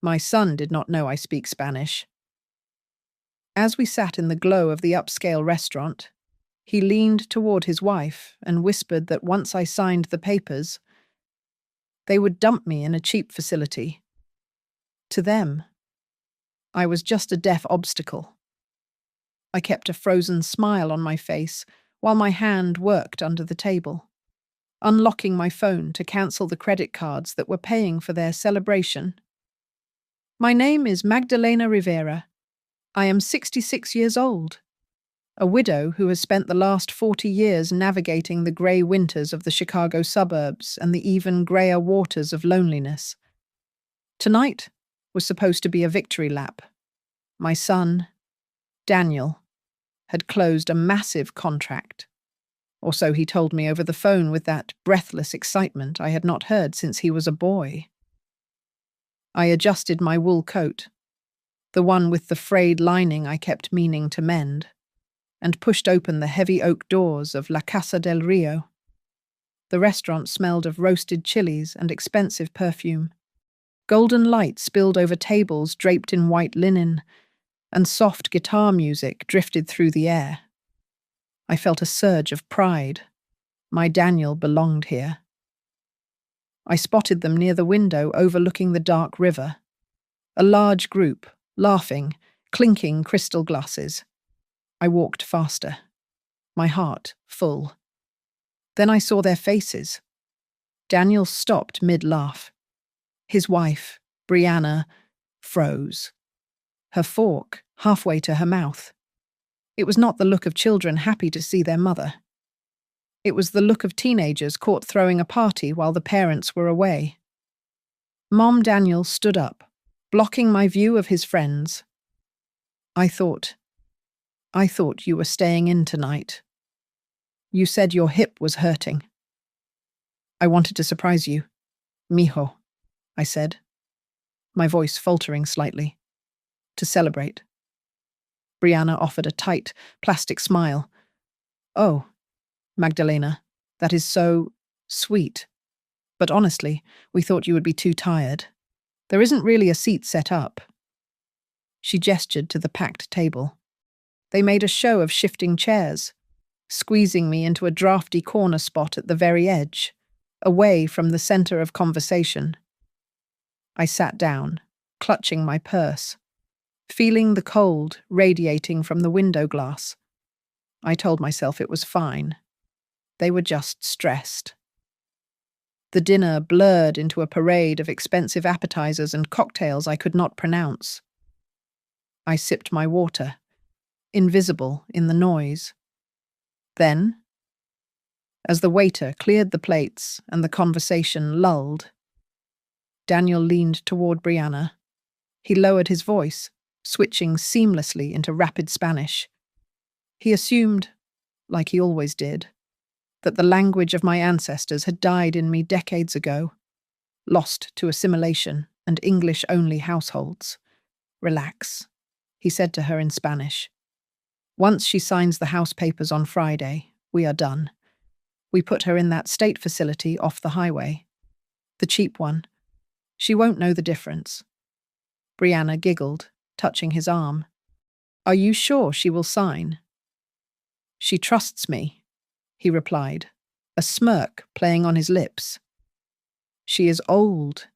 My son did not know I speak Spanish. As we sat in the glow of the upscale restaurant, he leaned toward his wife and whispered that once I signed the papers, they would dump me in a cheap facility. To them, I was just a deaf obstacle. I kept a frozen smile on my face while my hand worked under the table, unlocking my phone to cancel the credit cards that were paying for their celebration. My name is Magdalena Rivera. I am 66 years old, a widow who has spent the last 40 years navigating the grey winters of the Chicago suburbs and the even greyer waters of loneliness. Tonight was supposed to be a victory lap. My son, Daniel, had closed a massive contract, or so he told me over the phone with that breathless excitement I had not heard since he was a boy. I adjusted my wool coat, the one with the frayed lining I kept meaning to mend, and pushed open the heavy oak doors of La Casa del Rio. The restaurant smelled of roasted chilies and expensive perfume. Golden light spilled over tables draped in white linen, and soft guitar music drifted through the air. I felt a surge of pride. My Daniel belonged here. I spotted them near the window overlooking the dark river. A large group, laughing, clinking crystal glasses. I walked faster, my heart full. Then I saw their faces. Daniel stopped mid-laugh. His wife, Brianna, froze, her fork halfway to her mouth. It was not the look of children happy to see their mother. It was the look of teenagers caught throwing a party while the parents were away. Mom Daniel stood up, blocking my view of his friends. I thought you were staying in tonight. You said your hip was hurting. I wanted to surprise you, mijo, I said, my voice faltering slightly. To celebrate. Brianna offered a tight, plastic smile. Oh, Magdalena, that is so sweet. But honestly, we thought you would be too tired. There isn't really a seat set up. She gestured to the packed table. They made a show of shifting chairs, squeezing me into a drafty corner spot at the very edge, away from the center of conversation. I sat down, clutching my purse, feeling the cold radiating from the window glass. I told myself it was fine. They were just stressed. The dinner blurred into a parade of expensive appetizers and cocktails I could not pronounce. I sipped my water, invisible in the noise. Then, as the waiter cleared the plates and the conversation lulled, Daniel leaned toward Brianna. He lowered his voice, switching seamlessly into rapid Spanish. He assumed, like he always did, that the language of my ancestors had died in me decades ago, lost to assimilation and English-only households. Relax, he said to her in Spanish. Once she signs the house papers on Friday, we are done. We put her in that state facility off the highway. The cheap one. She won't know the difference. Brianna giggled, touching his arm. Are you sure she will sign? She trusts me, he replied, a smirk playing on his lips. She is old.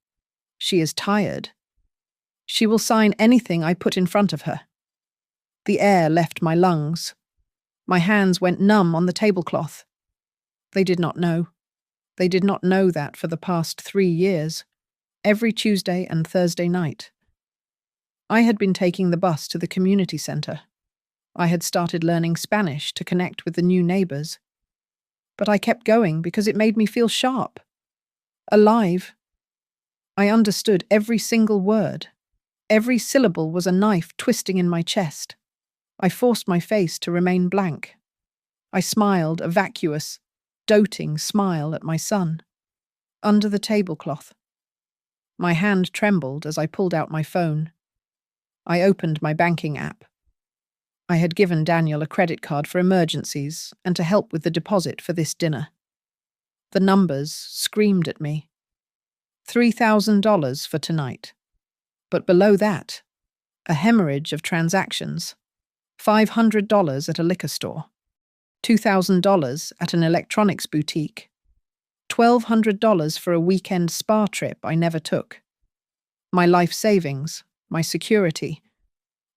She is tired. She will sign anything I put in front of her. The air left my lungs. My hands went numb on the tablecloth. They did not know. They did not know that for the past 3 years, every Tuesday and Thursday night. I had been taking the bus to the community center. I had started learning Spanish to connect with the new neighbors. But I kept going because it made me feel sharp, alive. I understood every single word. Every syllable was a knife twisting in my chest. I forced my face to remain blank. I smiled a vacuous, doting smile at my son, under the tablecloth. My hand trembled as I pulled out my phone. I opened my banking app. I had given Daniel a credit card for emergencies and to help with the deposit for this dinner. The numbers screamed at me. $3,000 for tonight. But below that, a hemorrhage of transactions. $500 at a liquor store, $2,000 at an electronics boutique, $1,200 for a weekend spa trip I never took. My life savings, my security,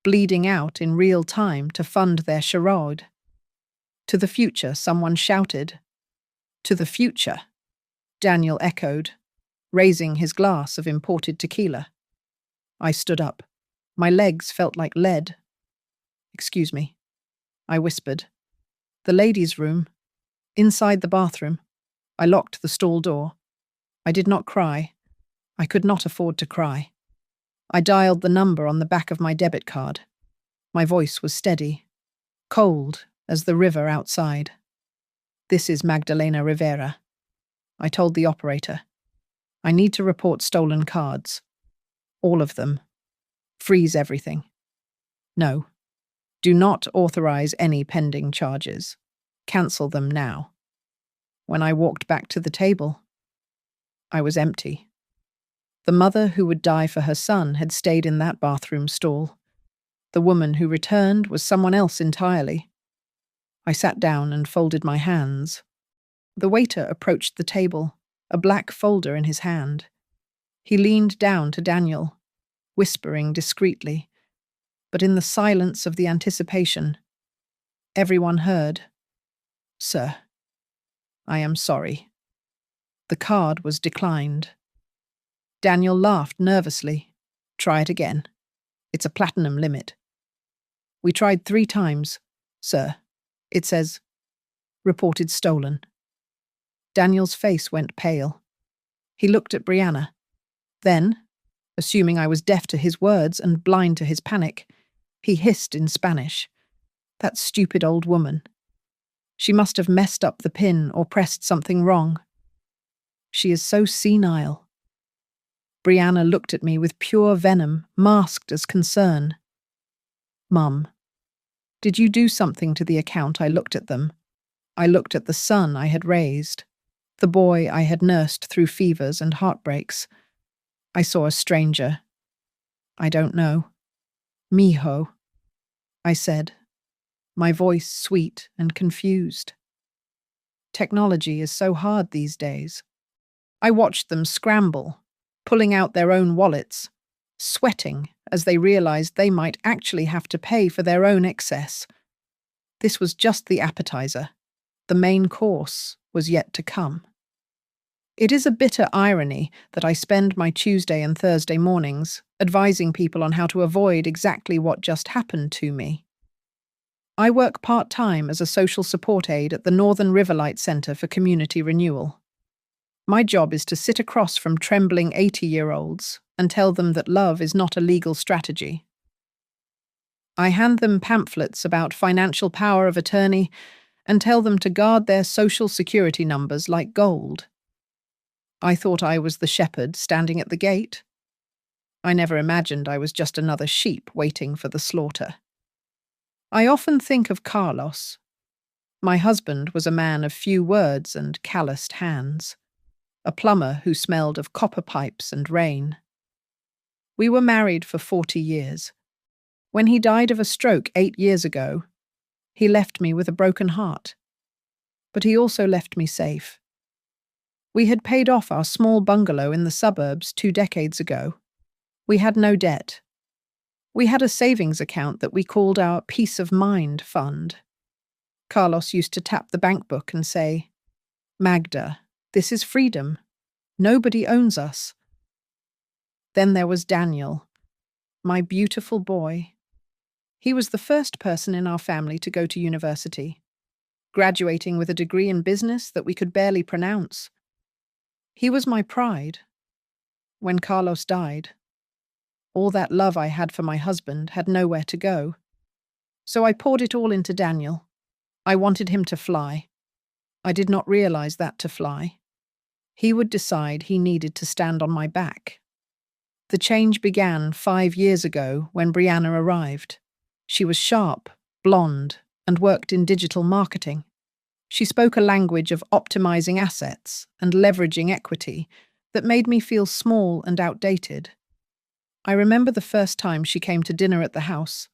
bleeding out in real time to fund their charade. To the future, someone shouted. To the future, Daniel echoed, raising his glass of imported tequila. I stood up. My legs felt like lead. Excuse me, I whispered. The ladies' room. Inside the bathroom. I locked the stall door. I did not cry. I could not afford to cry. I dialed the number on the back of my debit card. My voice was steady, cold as the river outside. This is Magdalena Rivera. I told the operator. I need to report stolen cards. All of them. Freeze everything. No. Do not authorize any pending charges. Cancel them now. When I walked back to the table, I was empty. The mother who would die for her son had stayed in that bathroom stall. The woman who returned was someone else entirely. I sat down and folded my hands. The waiter approached the table, a black folder in his hand. He leaned down to Daniel, whispering discreetly, but in the silence of the anticipation, everyone heard, "Sir, I am sorry." The card was declined. Daniel laughed nervously. "Try it again. It's a platinum limit." We tried 3 times. "Sir, it says, reported stolen." Daniel's face went pale. He looked at Brianna. Then, assuming I was deaf to his words and blind to his panic, he hissed in Spanish. That stupid old woman. She must have messed up the pin or pressed something wrong. She is so senile. Brianna looked at me with pure venom, masked as concern. "Mum, did you do something to the account?" I looked at them. I looked at the son I had raised, the boy I had nursed through fevers and heartbreaks. I saw a stranger. "I don't know." "Mijo," I said, my voice sweet and confused. Technology is so hard these days. I watched them scramble, pulling out their own wallets, sweating as they realized they might actually have to pay for their own excess. This was just the appetizer. The main course was yet to come. It is a bitter irony that I spend my Tuesday and Thursday mornings advising people on how to avoid exactly what just happened to me. I work part-time as a social support aide at the Northern Riverlight Center for Community Renewal. My job is to sit across from trembling 80-year-olds and tell them that love is not a legal strategy. I hand them pamphlets about financial power of attorney and tell them to guard their social security numbers like gold. I thought I was the shepherd standing at the gate. I never imagined I was just another sheep waiting for the slaughter. I often think of Carlos. My husband was a man of few words and calloused hands, a plumber who smelled of copper pipes and rain. We were married for 40 years. When he died of a stroke 8 years ago, he left me with a broken heart. But he also left me safe. We had paid off our small bungalow in the suburbs 2 decades ago. We had no debt. We had a savings account that we called our Peace of Mind Fund. Carlos used to tap the bank book and say, "Magda, this is freedom. Nobody owns us." Then there was Daniel, my beautiful boy. He was the first person in our family to go to university, graduating with a degree in business that we could barely pronounce. He was my pride. When Carlos died, all that love I had for my husband had nowhere to go. So I poured it all into Daniel. I wanted him to fly. I did not realize that to fly. He would decide he needed to stand on my back. The change began 5 years ago when Brianna arrived. She was sharp, blonde, and worked in digital marketing. She spoke a language of optimizing assets and leveraging equity that made me feel small and outdated. I remember the first time she came to dinner at the house.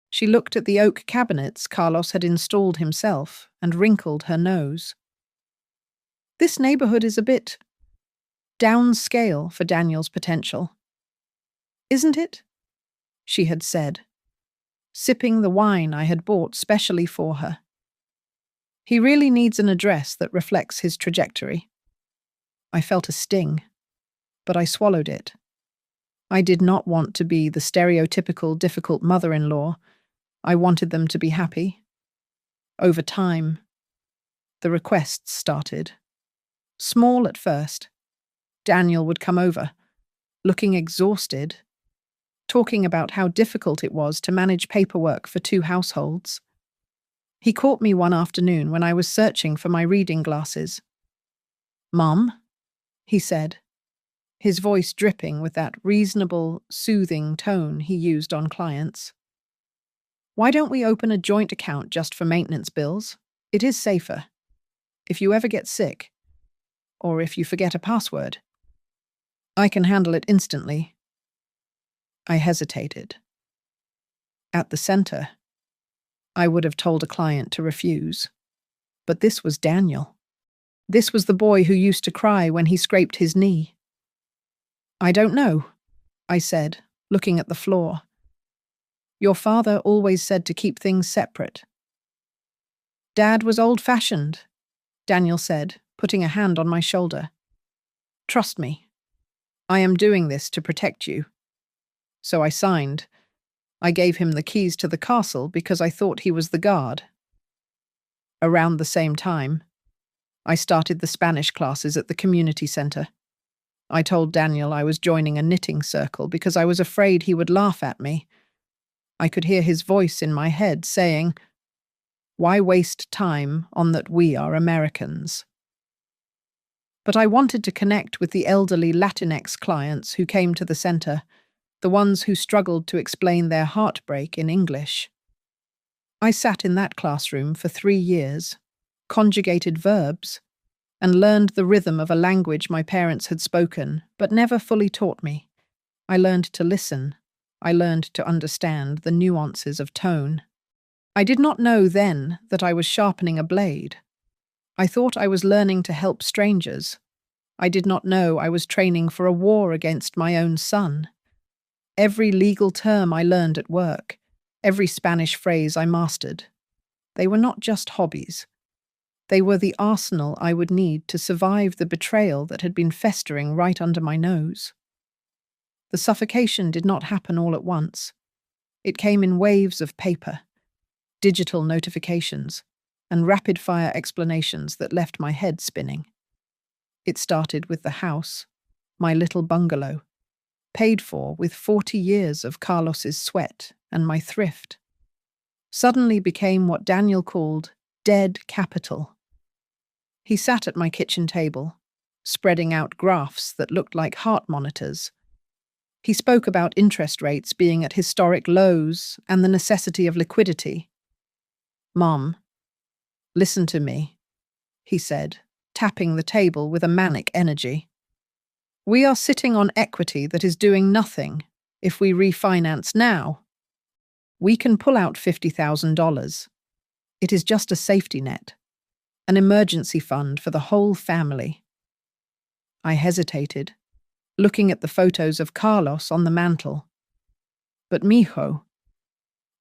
She looked at the oak cabinets Carlos had installed himself and wrinkled her nose. This neighborhood is a bit downscale for Daniel's potential. Isn't it? She had said, sipping the wine I had bought specially for her. He really needs an address that reflects his trajectory. I felt a sting, but I swallowed it. I did not want to be the stereotypical difficult mother-in-law. I wanted them to be happy. Over time, the requests started. Small at first. Daniel would come over, looking exhausted, talking about how difficult it was to manage paperwork for 2 households. He caught me one afternoon when I was searching for my reading glasses. "Mom," he said, his voice dripping with that reasonable, soothing tone he used on clients. "Why don't we open a joint account just for maintenance bills? It is safer. If you ever get sick, or if you forget a password, I can handle it instantly." I hesitated. At the center, I would have told a client to refuse. But this was Daniel. This was the boy who used to cry when he scraped his knee. "I don't know," I said, looking at the floor. "Your father always said to keep things separate." "Dad was old-fashioned," Daniel said, putting a hand on my shoulder. "Trust me. I am doing this to protect you." So I signed. I gave him the keys to the castle because I thought he was the guard. Around the same time, I started the Spanish classes at the community center. I told Daniel I was joining a knitting circle because I was afraid he would laugh at me. I could hear his voice in my head saying, "Why waste time on that we are Americans?" But I wanted to connect with the elderly Latinx clients who came to the center, the ones who struggled to explain their heartbreak in English. I sat in that classroom for 3 years, conjugated verbs, and learned the rhythm of a language my parents had spoken but never fully taught me. I learned to listen. I learned to understand the nuances of tone. I did not know then that I was sharpening a blade. I thought I was learning to help strangers. I did not know I was training for a war against my own son. Every legal term I learned at work, every Spanish phrase I mastered. They were not just hobbies. They were the arsenal I would need to survive the betrayal that had been festering right under my nose. The suffocation did not happen all at once. It came in waves of paper, digital notifications, and rapid-fire explanations that left my head spinning. It started with the house, my little bungalow, paid for with 40 years of Carlos's sweat and my thrift, suddenly became what Daniel called dead capital. He sat at my kitchen table, spreading out graphs that looked like heart monitors. He spoke about interest rates being at historic lows and the necessity of liquidity. "Mom, listen to me," he said, tapping the table with a manic energy. "We are sitting on equity that is doing nothing if we refinance now. We can pull out $50,000. It is just a safety net, an emergency fund for the whole family." I hesitated, looking at the photos of Carlos on the mantel. "But mijo,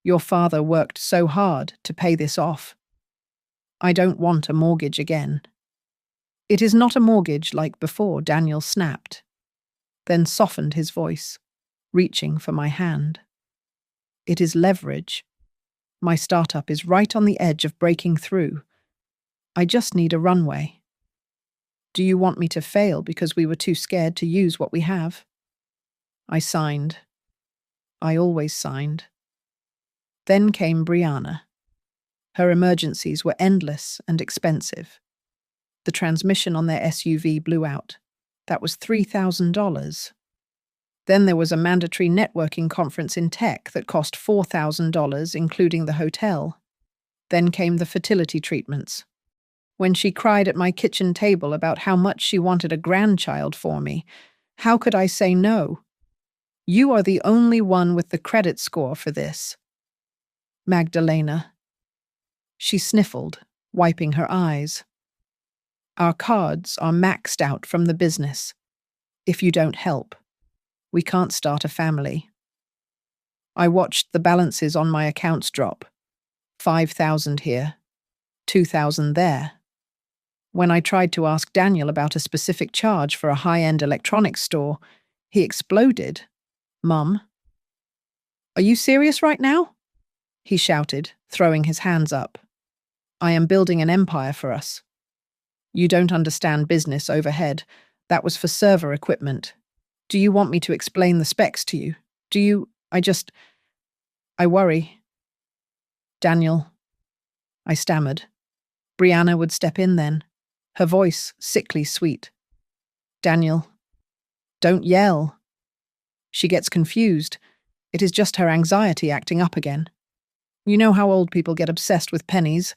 your father worked so hard to pay this off. I don't want a mortgage again." "It is not a mortgage like before," Daniel snapped, then softened his voice, reaching for my hand. "It is leverage. My startup is right on the edge of breaking through. I just need a runway. Do you want me to fail because we were too scared to use what we have?" I signed. I always signed. Then came Brianna. Her emergencies were endless and expensive. The transmission on their SUV blew out. That was $3,000. Then there was a mandatory networking conference in tech that cost $4,000, including the hotel. Then came the fertility treatments. When she cried at my kitchen table about how much she wanted a grandchild for me, how could I say no? You are the only one with the credit score for this. Magdalena. She sniffled, wiping her eyes. Our cards are maxed out from the business. If you don't help, we can't start a family. I watched the balances on my accounts drop. 5,000 here, 2,000 there. When I tried to ask Daniel about a specific charge for a high-end electronics store, he exploded. Mum, are you serious right now? He shouted, throwing his hands up. I am building an empire for us. You don't understand business overhead. That was for server equipment. Do you want me to explain the specs to you? I worry. Daniel, I stammered. Brianna would step in then, her voice sickly sweet. Daniel, don't yell. She gets confused. It is just her anxiety acting up again. You know how old people get obsessed with pennies.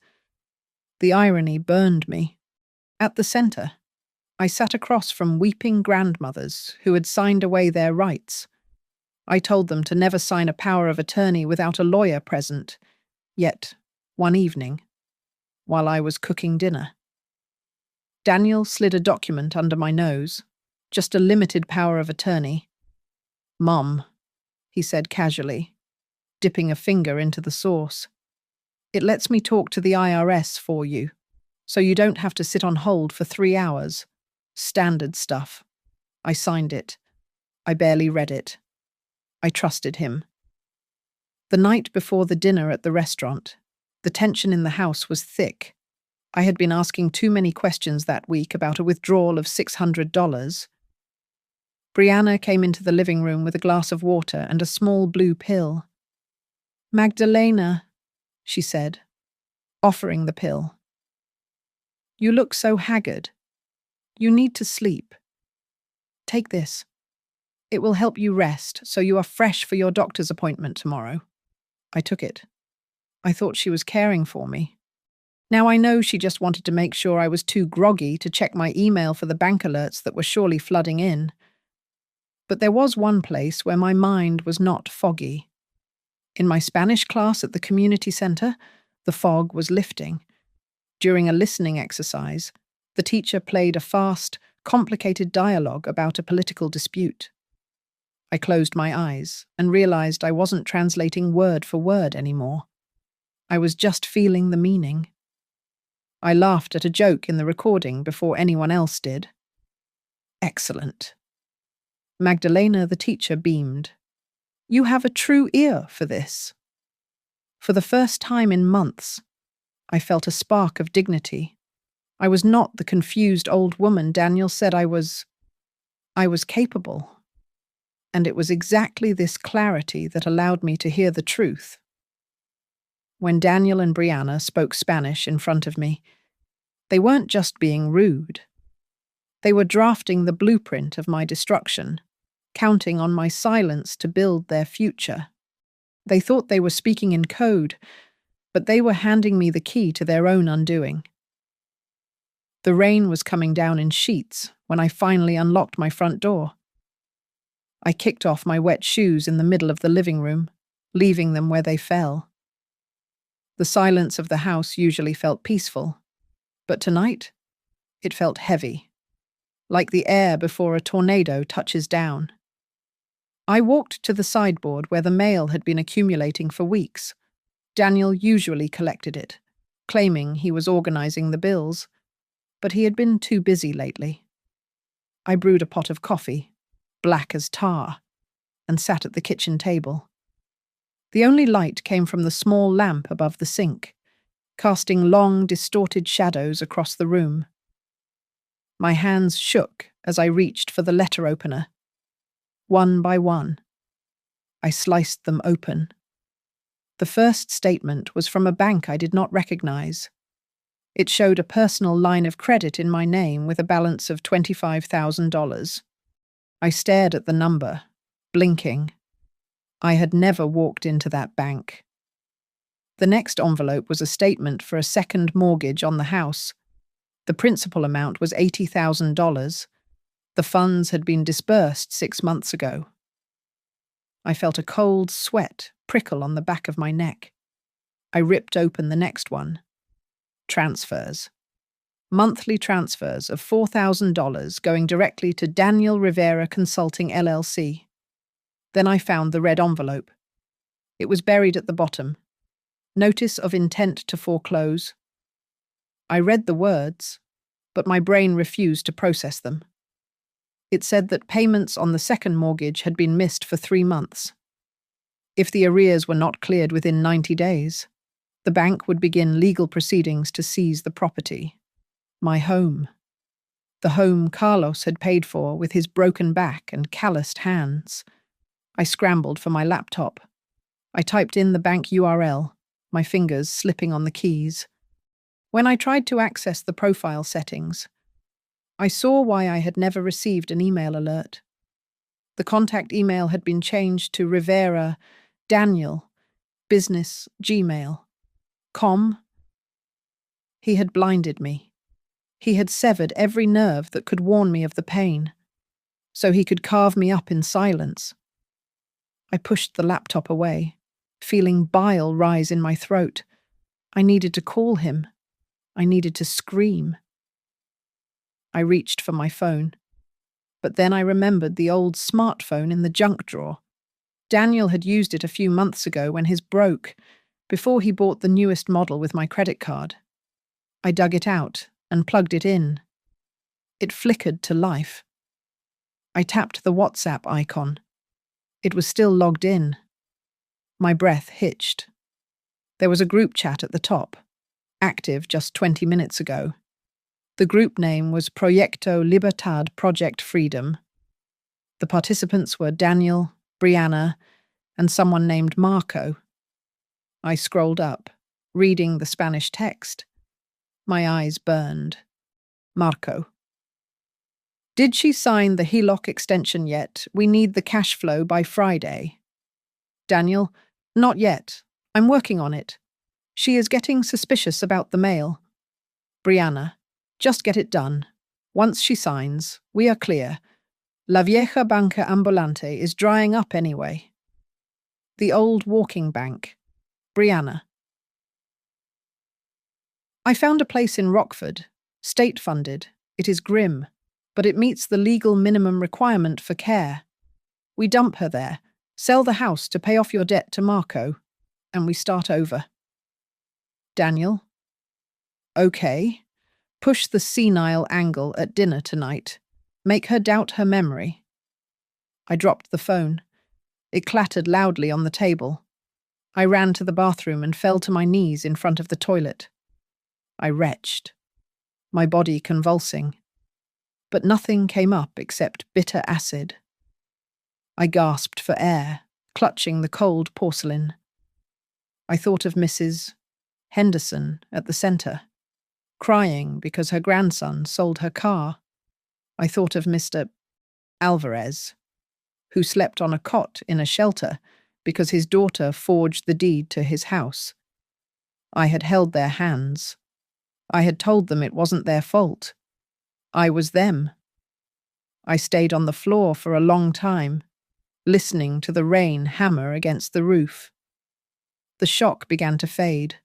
The irony burned me. At the center, I sat across from weeping grandmothers who had signed away their rights. I told them to never sign a power of attorney without a lawyer present. Yet, one evening, while I was cooking dinner, Daniel slid a document under my nose, just a limited power of attorney. Mum, he said casually, dipping a finger into the sauce. It lets me talk to the IRS for you, so you don't have to sit on hold for 3 hours. Standard stuff. I signed it. I barely read it. I trusted him. The night before the dinner at the restaurant, the tension in the house was thick. I had been asking too many questions that week about a withdrawal of $600. Brianna came into the living room with a glass of water and a small blue pill. Magdalena, she said, offering the pill. You look so haggard. You need to sleep. Take this. It will help you rest so you are fresh for your doctor's appointment tomorrow. I took it. I thought she was caring for me. Now I know she just wanted to make sure I was too groggy to check my email for the bank alerts that were surely flooding in. But there was one place where my mind was not foggy. In my Spanish class at the community center, the fog was lifting. During a listening exercise, the teacher played a fast, complicated dialogue about a political dispute. I closed my eyes and realized I wasn't translating word for word anymore. I was just feeling the meaning. I laughed at a joke in the recording before anyone else did. Excellent. Magdalena, the teacher, beamed. You have a true ear for this. For the first time in months, I felt a spark of dignity. I was not the confused old woman Daniel said I was. I was capable. And it was exactly this clarity that allowed me to hear the truth. When Daniel and Brianna spoke Spanish in front of me, they weren't just being rude. They were drafting the blueprint of my destruction, counting on my silence to build their future. They thought they were speaking in code, but they were handing me the key to their own undoing. The rain was coming down in sheets when I finally unlocked my front door. I kicked off my wet shoes in the middle of the living room, leaving them where they fell. The silence of the house usually felt peaceful, but tonight it felt heavy, like the air before a tornado touches down. I walked to the sideboard where the mail had been accumulating for weeks. Daniel usually collected it, claiming he was organizing the bills, but he had been too busy lately. I brewed a pot of coffee, black as tar, and sat at the kitchen table. The only light came from the small lamp above the sink, casting long, distorted shadows across the room. My hands shook as I reached for the letter opener. One by one, I sliced them open. The first statement was from a bank I did not recognize. It showed a personal line of credit in my name with a balance of $25,000. I stared at the number, blinking. I had never walked into that bank. The next envelope was a statement for a second mortgage on the house. The principal amount was $80,000. The funds had been disbursed 6 months ago. I felt a cold sweat prickle on the back of my neck. I ripped open the next one. Transfers. Monthly transfers of $4,000 going directly to Daniel Rivera Consulting LLC. Then I found the red envelope. It was buried at the bottom. Notice of intent to foreclose. I read the words, but my brain refused to process them. It said that payments on the second mortgage had been missed for 3 months. If the arrears were not cleared within 90 days, the bank would begin legal proceedings to seize the property. My home. The home Carlos had paid for with his broken back and calloused hands. I scrambled for my laptop. I typed in the bank URL, my fingers slipping on the keys. When I tried to access the profile settings, I saw why I had never received an email alert. The contact email had been changed to Rivera, Daniel, business, gmail.com. He had blinded me. He had severed every nerve that could warn me of the pain, so he could carve me up in silence. I pushed the laptop away, feeling bile rise in my throat. I needed to call him. I needed to scream. I reached for my phone, but then I remembered the old smartphone in the junk drawer. Daniel had used it a few months ago when his broke, before he bought the newest model with my credit card. I dug it out and plugged it in. It flickered to life. I tapped the WhatsApp icon. It was still logged in. My breath hitched. There was a group chat at the top, active just 20 minutes ago. The group name was Proyecto Libertad Project Freedom. The participants were Daniel, Brianna, and someone named Marco. I scrolled up, reading the Spanish text. My eyes burned. Marco. Did she sign the HELOC extension yet? We need the cash flow by Friday. Daniel. Not yet. I'm working on it. She is getting suspicious about the mail. Brianna. Just get it done. Once she signs, we are clear. La vieja banca ambulante is drying up anyway. The old walking bank. Brianna. I found a place in Rockford, state-funded. It is grim, but it meets the legal minimum requirement for care. We dump her there, sell the house to pay off your debt to Marco, and we start over. Daniel. Okay. Push the senile angle at dinner tonight. Make her doubt her memory. I dropped the phone. It clattered loudly on the table. I ran to the bathroom and fell to my knees in front of the toilet. I retched, my body convulsing. But nothing came up except bitter acid. I gasped for air, clutching the cold porcelain. I thought of Mrs. Henderson at the centre, crying because her grandson sold her car. I thought of Mr. Alvarez, who slept on a cot in a shelter because his daughter forged the deed to his house. I had held their hands. I had told them it wasn't their fault. I was them. I stayed on the floor for a long time, listening to the rain hammer against the roof. The shock began to fade,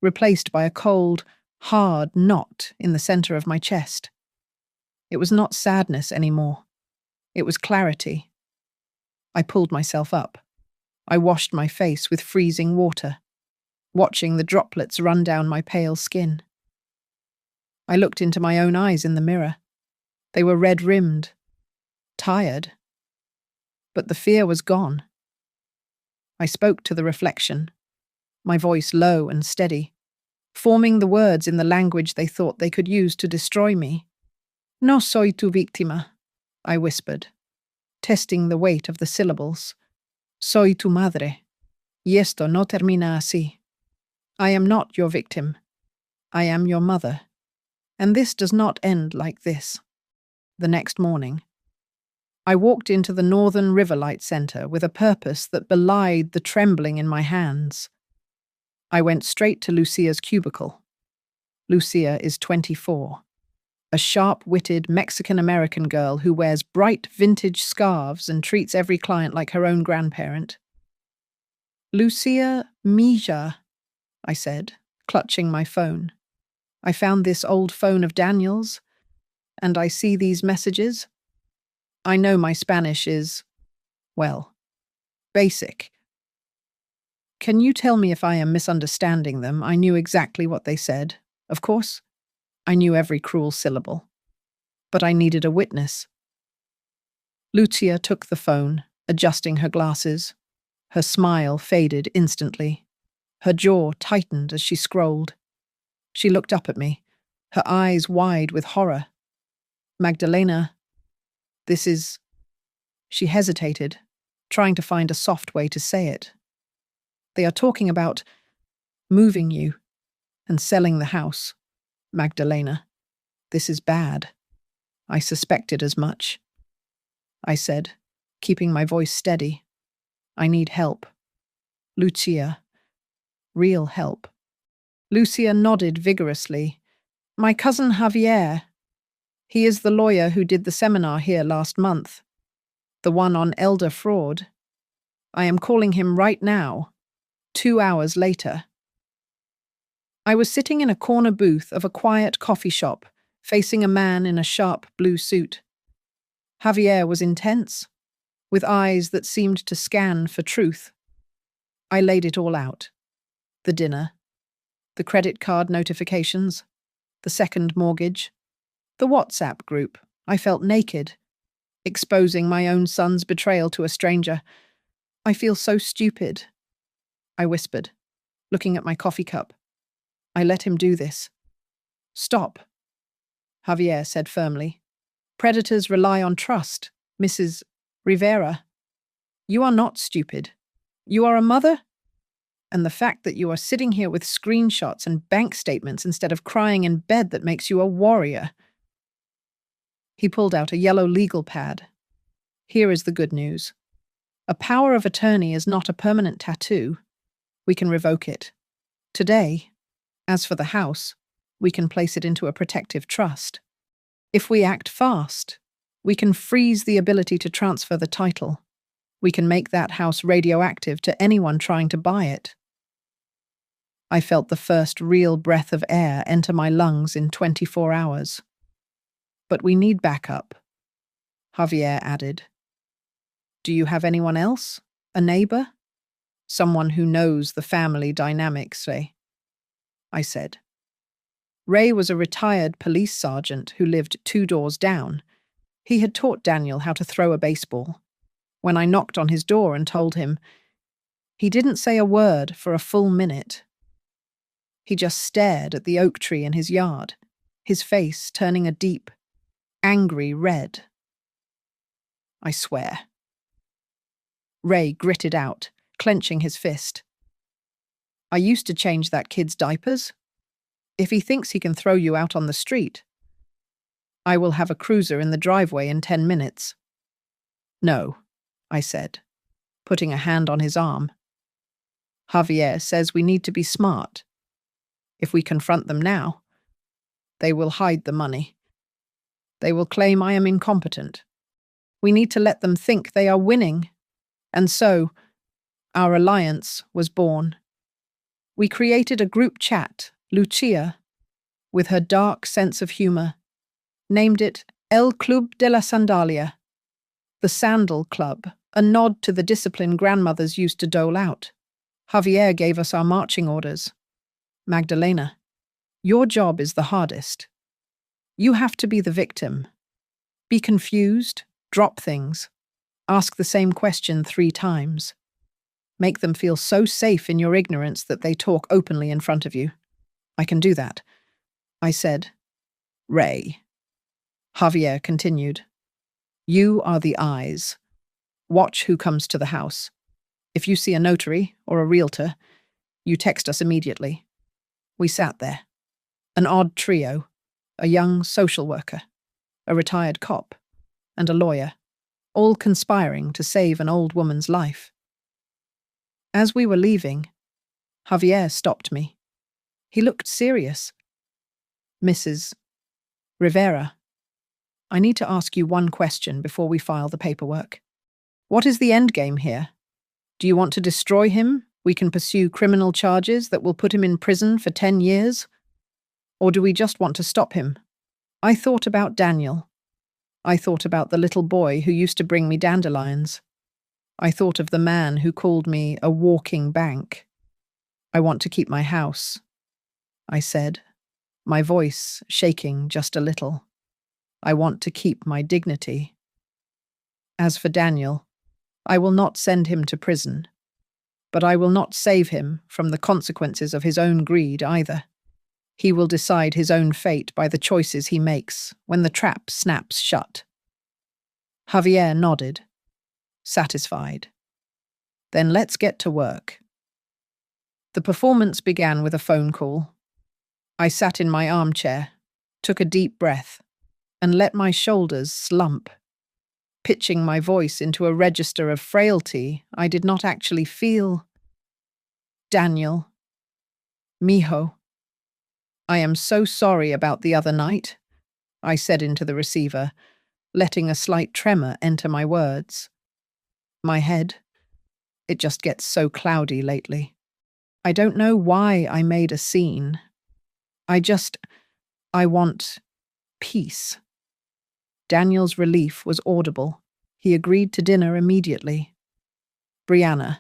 replaced by a cold, hard knot in the center of my chest. It was not sadness anymore. It was clarity. I pulled myself up. I washed my face with freezing water, watching the droplets run down my pale skin. I looked into my own eyes in the mirror. They were red-rimmed, tired. But the fear was gone. I spoke to the reflection, my voice low and steady, forming the words in the language they thought they could use to destroy me. No soy tu víctima, I whispered, testing the weight of the syllables. Soy tu madre, y esto no termina así. I am not your victim. I am your mother. And this does not end like this. The next morning, I walked into the Northern Riverlight Center with a purpose that belied the trembling in my hands. I went straight to Lucia's cubicle. Lucia is 24. a sharp-witted Mexican-American girl who wears bright vintage scarves and treats every client like her own grandparent. Lucia Mija, I said, clutching my phone. I found this old phone of Daniel's, and I see these messages. I know my Spanish is, well, basic. Can you tell me if I am misunderstanding them? I knew exactly what they said. Of course, I knew every cruel syllable. But I needed a witness. Lucia took the phone, adjusting her glasses. Her smile faded instantly. Her jaw tightened as she scrolled. She looked up at me, her eyes wide with horror. Magdalena, this is... She hesitated, trying to find a soft way to say it. They are talking about moving you and selling the house. Magdalena, this is bad. I suspected as much. I said, keeping my voice steady. I need help. Lucia. Real help. Lucia nodded vigorously. My cousin Javier. He is the lawyer who did the seminar here last month. The one on elder fraud. I am calling him right now. 2 hours later. I was sitting in a corner booth of a quiet coffee shop, facing a man in a sharp blue suit. Javier was intense, with eyes that seemed to scan for truth. I laid it all out. The dinner, the credit card notifications, the second mortgage, the WhatsApp group. I felt naked, exposing my own son's betrayal to a stranger. I feel so stupid, I whispered, looking at my coffee cup. I let him do this. Stop, Javier said firmly. Predators rely on trust, Mrs. Rivera. You are not stupid. You are a mother? And the fact that you are sitting here with screenshots and bank statements instead of crying in bed that makes you a warrior. He pulled out a yellow legal pad. Here is the good news. A power of attorney is not a permanent tattoo. We can revoke it. Today, as for the house, we can place it into a protective trust. If we act fast, we can freeze the ability to transfer the title. We can make that house radioactive to anyone trying to buy it. I felt the first real breath of air enter my lungs in 24 hours. But we need backup, Javier added. Do you have anyone else? A neighbor? Someone who knows the family dynamics, say? I said. Ray was a retired police sergeant who lived 2 doors down. He had taught Daniel how to throw a baseball. When I knocked on his door and told him, he didn't say a word for a full minute. He just stared at the oak tree in his yard, his face turning a deep, angry red. I swear. Ray gritted out, clenching his fist. I used to change that kid's diapers. If he thinks he can throw you out on the street, I will have a cruiser in the driveway in 10 minutes. No, I said, putting a hand on his arm. Javier says we need to be smart. If we confront them now, they will hide the money. They will claim I am incompetent. We need to let them think they are winning. And so, our alliance was born. We created a group chat, Lucia, with her dark sense of humor, named it El Club de la Sandalia, the Sandal Club, a nod to the discipline grandmothers used to dole out. Javier gave us our marching orders. Magdalena, your job is the hardest. You have to be the victim. Be confused, drop things, ask the same question 3 times. Make them feel so safe in your ignorance that they talk openly in front of you. I can do that, I said. Ray. Javier continued. You are the eyes. Watch who comes to the house. If you see a notary or a realtor, you text us immediately. We sat there. An odd trio, a young social worker, a retired cop, and a lawyer, all conspiring to save an old woman's life. As we were leaving, Javier stopped me. He looked serious. Mrs. Rivera, I need to ask you one question before we file the paperwork. What is the end game here? Do you want to destroy him? We can pursue criminal charges that will put him in prison for 10 years? Or do we just want to stop him? I thought about Daniel. I thought about the little boy who used to bring me dandelions. I thought of the man who called me a walking bank. I want to keep my house, I said, my voice shaking just a little. I want to keep my dignity. As for Daniel, I will not send him to prison, but I will not save him from the consequences of his own greed either. He will decide his own fate by the choices he makes when the trap snaps shut. Javier nodded, satisfied. Then let's get to work. The performance began with a phone call. I sat in my armchair, took a deep breath, and let my shoulders slump. Pitching my voice into a register of frailty I did not actually feel. Daniel. Mijo. I am so sorry about the other night, I said into the receiver, letting a slight tremor enter my words. My head, it just gets so cloudy lately. I don't know why I made a scene. I want peace. Daniel's relief was audible. He agreed to dinner immediately. Brianna,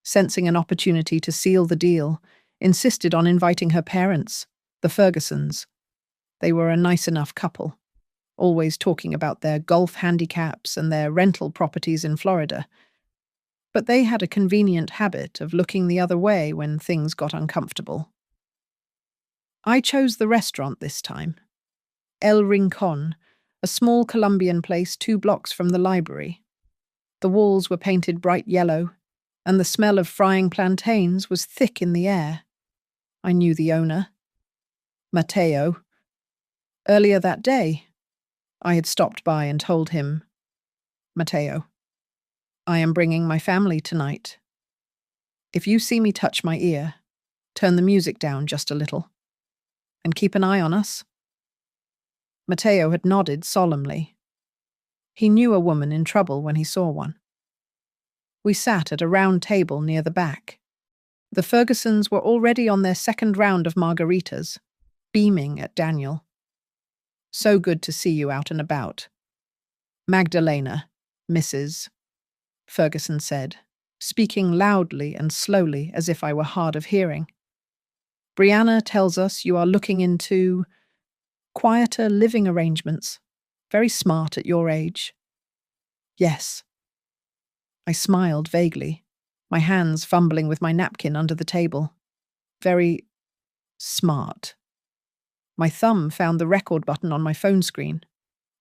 sensing an opportunity to seal the deal, insisted on inviting her parents, the Fergusons. They were a nice enough couple, always talking about their golf handicaps and their rental properties in Florida. But they had a convenient habit of looking the other way when things got uncomfortable. I chose the restaurant this time. El Rincon, a small Colombian place 2 blocks from the library. The walls were painted bright yellow, and the smell of frying plantains was thick in the air. I knew the owner, Mateo. Earlier that day, I had stopped by and told him, Mateo, I am bringing my family tonight. If you see me touch my ear, turn the music down just a little, and keep an eye on us. Mateo had nodded solemnly. He knew a woman in trouble when he saw one. We sat at a round table near the back. The Fergusons were already on their second round of margaritas, beaming at Daniel. So good to see you out and about. Magdalena, Mrs. Ferguson said, speaking loudly and slowly as if I were hard of hearing. Brianna tells us you are looking into quieter living arrangements. Very smart at your age. Yes. I smiled vaguely, my hands fumbling with my napkin under the table. Very smart. My thumb found the record button on my phone screen.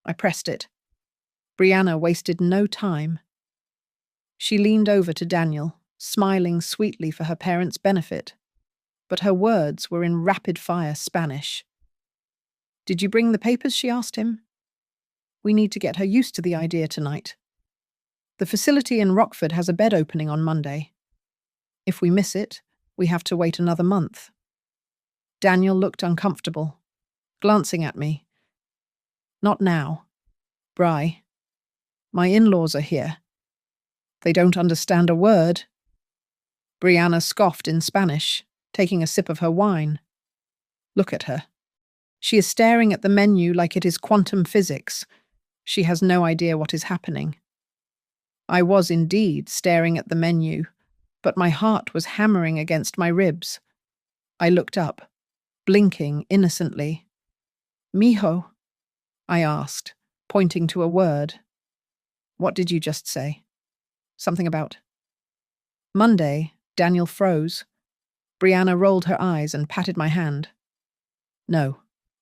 I pressed it. Brianna wasted no time. She leaned over to Daniel, smiling sweetly for her parents' benefit, but her words were in rapid-fire Spanish. Did you bring the papers? She asked him. We need to get her used to the idea tonight. The facility in Rockford has a bed opening on Monday. If we miss it, we have to wait another month. Daniel looked uncomfortable, glancing at me. Not now. Bri. My in-laws are here. They don't understand a word. Brianna scoffed in Spanish, taking a sip of her wine. Look at her. She is staring at the menu like it is quantum physics. She has no idea what is happening. I was indeed staring at the menu, but my heart was hammering against my ribs. I looked up, blinking innocently. Mijo, I asked, pointing to a word. What did you just say? Something about Monday. Daniel froze. Brianna rolled her eyes and patted my hand. No,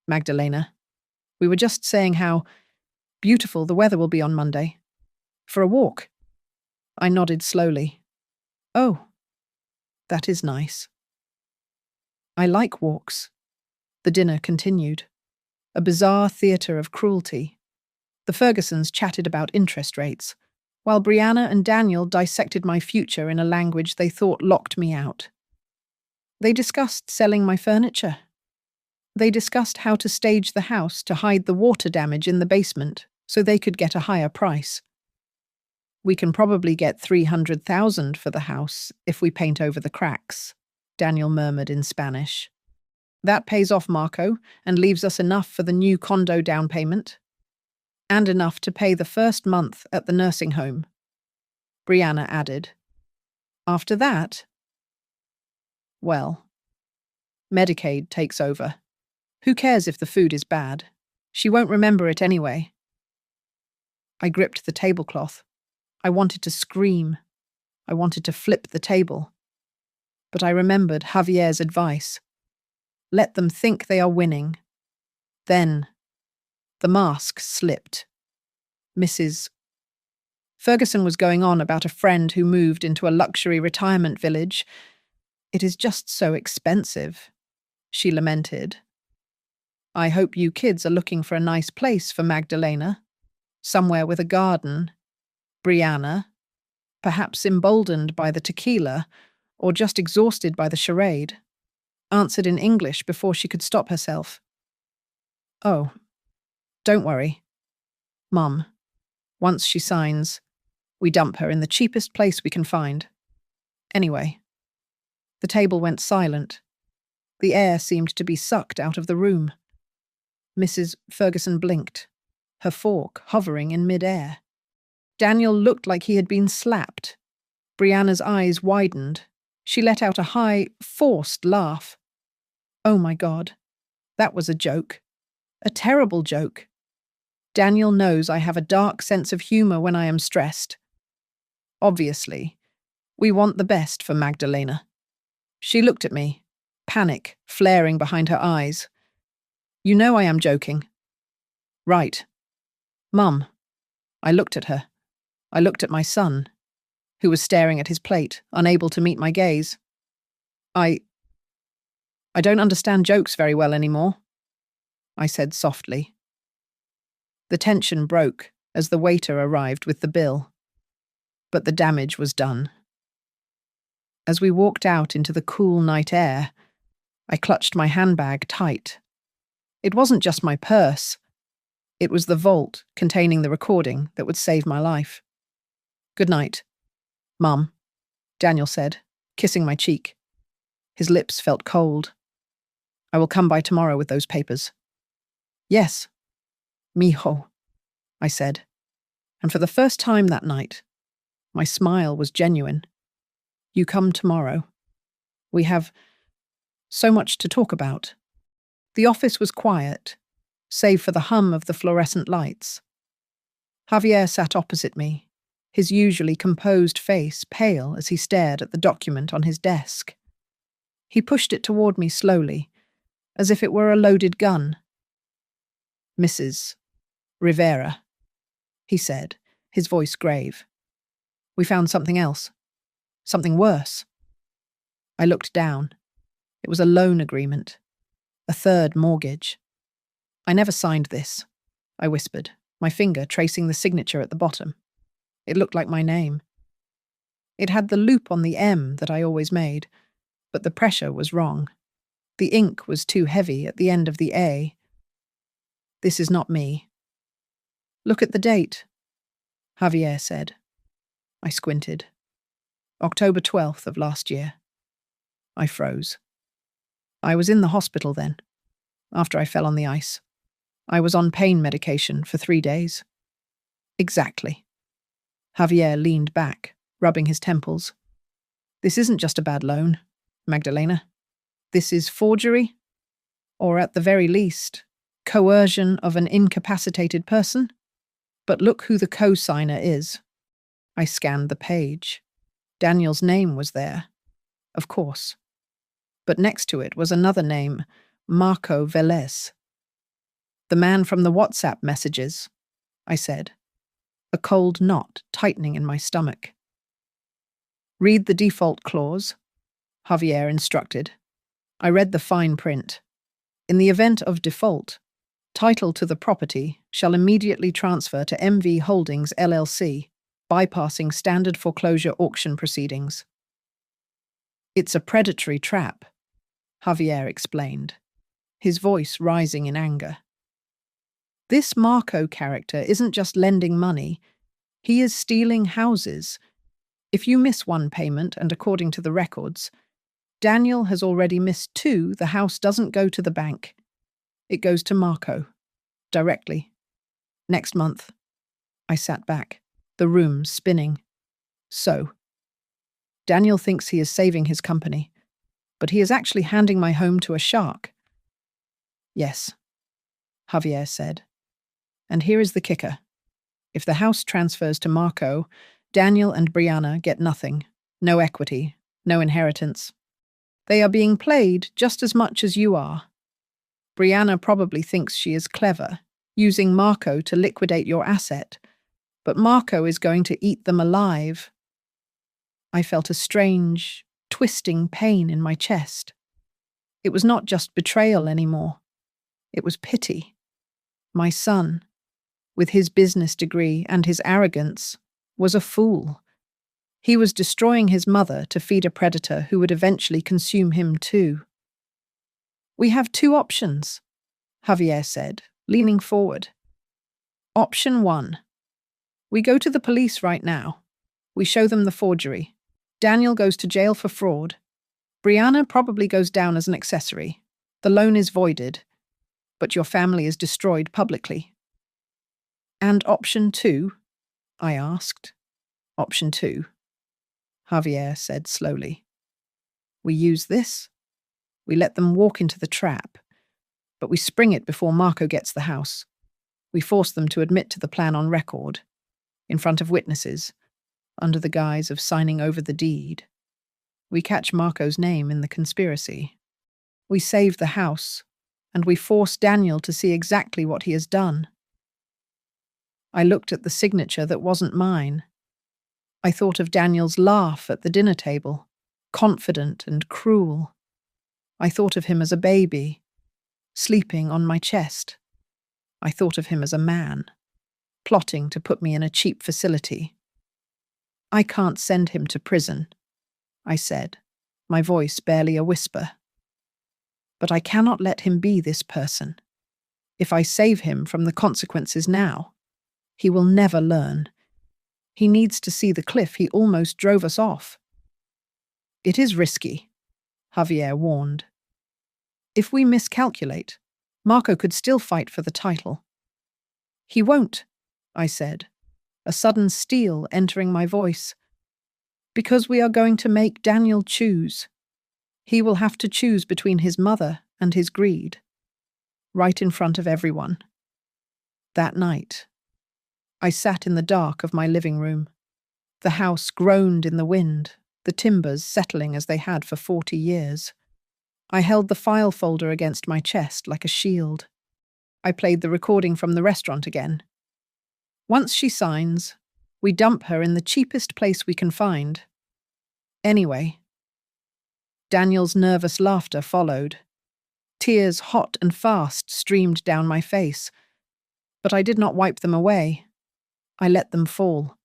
Magdalena. We were just saying how beautiful the weather will be on Monday. For a walk. I nodded slowly. Oh, that is nice. I like walks. The dinner continued. A bizarre theatre of cruelty. The Fergusons chatted about interest rates, while Brianna and Daniel dissected my future in a language they thought locked me out. They discussed selling my furniture. They discussed how to stage the house to hide the water damage in the basement so they could get a higher price. We can probably get 300,000 for the house if we paint over the cracks, Daniel murmured in Spanish. That pays off Marco and leaves us enough for the new condo down payment. And enough to pay the first month at the nursing home, Brianna added. After that, well, Medicaid takes over. Who cares if the food is bad? She won't remember it anyway. I gripped the tablecloth. I wanted to scream. I wanted to flip the table. But I remembered Javier's advice. Let them think they are winning. Then, the mask slipped. Mrs. Ferguson was going on about a friend who moved into a luxury retirement village. It is just so expensive, she lamented. I hope you kids are looking for a nice place for Magdalena. Somewhere with a garden. Brianna, perhaps emboldened by the tequila, or just exhausted by the charade, answered in English before she could stop herself. Oh, don't worry. Mum, once she signs, we dump her in the cheapest place we can find. Anyway. The table went silent. The air seemed to be sucked out of the room. Mrs. Ferguson blinked, her fork hovering in mid-air. Daniel looked like he had been slapped. Brianna's eyes widened. She let out a high, forced laugh. Oh my God, that was a joke. A terrible joke. Daniel knows I have a dark sense of humor when I am stressed. Obviously, we want the best for Magdalena. She looked at me, panic flaring behind her eyes. You know I am joking. Right. Mum. I looked at her. I looked at my son, who was staring at his plate, unable to meet my gaze. I don't understand jokes very well anymore, I said softly. The tension broke as the waiter arrived with the bill. But the damage was done. As we walked out into the cool night air, I clutched my handbag tight. It wasn't just my purse. It was the vault containing the recording that would save my life. Good night, Mum, Daniel said, kissing my cheek. His lips felt cold. I will come by tomorrow with those papers. Yes, mijo, I said. And for the first time that night, my smile was genuine. You come tomorrow. We have so much to talk about. The office was quiet, save for the hum of the fluorescent lights. Javier sat opposite me, his usually composed face pale as he stared at the document on his desk. He pushed it toward me slowly, as if it were a loaded gun. Mrs. Rivera, he said, his voice grave. We found something else. Something worse. I looked down. It was a loan agreement. A third mortgage. I never signed this, I whispered, my finger tracing the signature at the bottom. It looked like my name. It had the loop on the M that I always made, but the pressure was wrong. The ink was too heavy at the end of the A. This is not me. Look at the date, Javier said. I squinted. October 12th of last year. I froze. I was in the hospital then, after I fell on the ice. I was on pain medication for 3 days. Exactly. Javier leaned back, rubbing his temples. This isn't just a bad loan, Magdalena. This is forgery, or at the very least, coercion of an incapacitated person. But look who the co-signer is. I scanned the page. Daniel's name was there, of course. But next to it was another name, Marco Velez. The man from the WhatsApp messages, I said, a cold knot tightening in my stomach. Read the default clause, Javier instructed. I read the fine print. In the event of default, title to the property shall immediately transfer to MV Holdings LLC, bypassing standard foreclosure auction proceedings. It's a predatory trap, Javier explained. his voice rising in anger. This Marco character isn't just lending money, he is stealing houses. If you miss one payment, and according to the records, Daniel has already missed two, the house doesn't go to the bank. It goes to Marco. Directly. Next month. I sat back, the room spinning. So, Daniel thinks he is saving his company, but he is actually handing my home to a shark. Yes, Javier said. And here is the kicker. If the house transfers to Marco, Daniel and Brianna get nothing. No equity, no inheritance. They are being played just as much as you are. Brianna probably thinks she is clever, using Marco to liquidate your asset, but Marco is going to eat them alive. I felt a strange, twisting pain in my chest. It was not just betrayal anymore. It was pity. My son, with his business degree and his arrogance, was a fool. He was destroying his mother to feed a predator who would eventually consume him too. We have two options, Javier said, leaning forward. Option 1. We go to the police right now. We show them the forgery. Daniel goes to jail for fraud. Brianna probably goes down as an accessory. The loan is voided, but your family is destroyed publicly. And option 2? I asked. Option 2, Javier said slowly. We use this. We let them walk into the trap, but we spring it before Marco gets the house. We force them to admit to the plan on record, in front of witnesses, under the guise of signing over the deed. We catch Marco's name in the conspiracy. We save the house, and we force Daniel to see exactly what he has done. I looked at the signature that wasn't mine. I thought of Daniel's laugh at the dinner table, confident and cruel. I thought of him as a baby, sleeping on my chest. I thought of him as a man, plotting to put me in a cheap facility. I can't send him to prison, I said, my voice barely a whisper. But I cannot let him be this person. If I save him from the consequences now, he will never learn. He needs to see the cliff he almost drove us off. It is risky, Javier warned. If we miscalculate, Marco could still fight for the title. He won't, I said, a sudden steel entering my voice. Because we are going to make Daniel choose. He will have to choose between his mother and his greed, right in front of everyone. That night, I sat in the dark of my living room. The house groaned in the wind, the timbers settling as they had for 40 years. I held the file folder against my chest like a shield. I played the recording from the restaurant again. Once she signs, we dump her in the cheapest place we can find. Anyway. Daniel's nervous laughter followed. Tears hot and fast streamed down my face, but I did not wipe them away. I let them fall.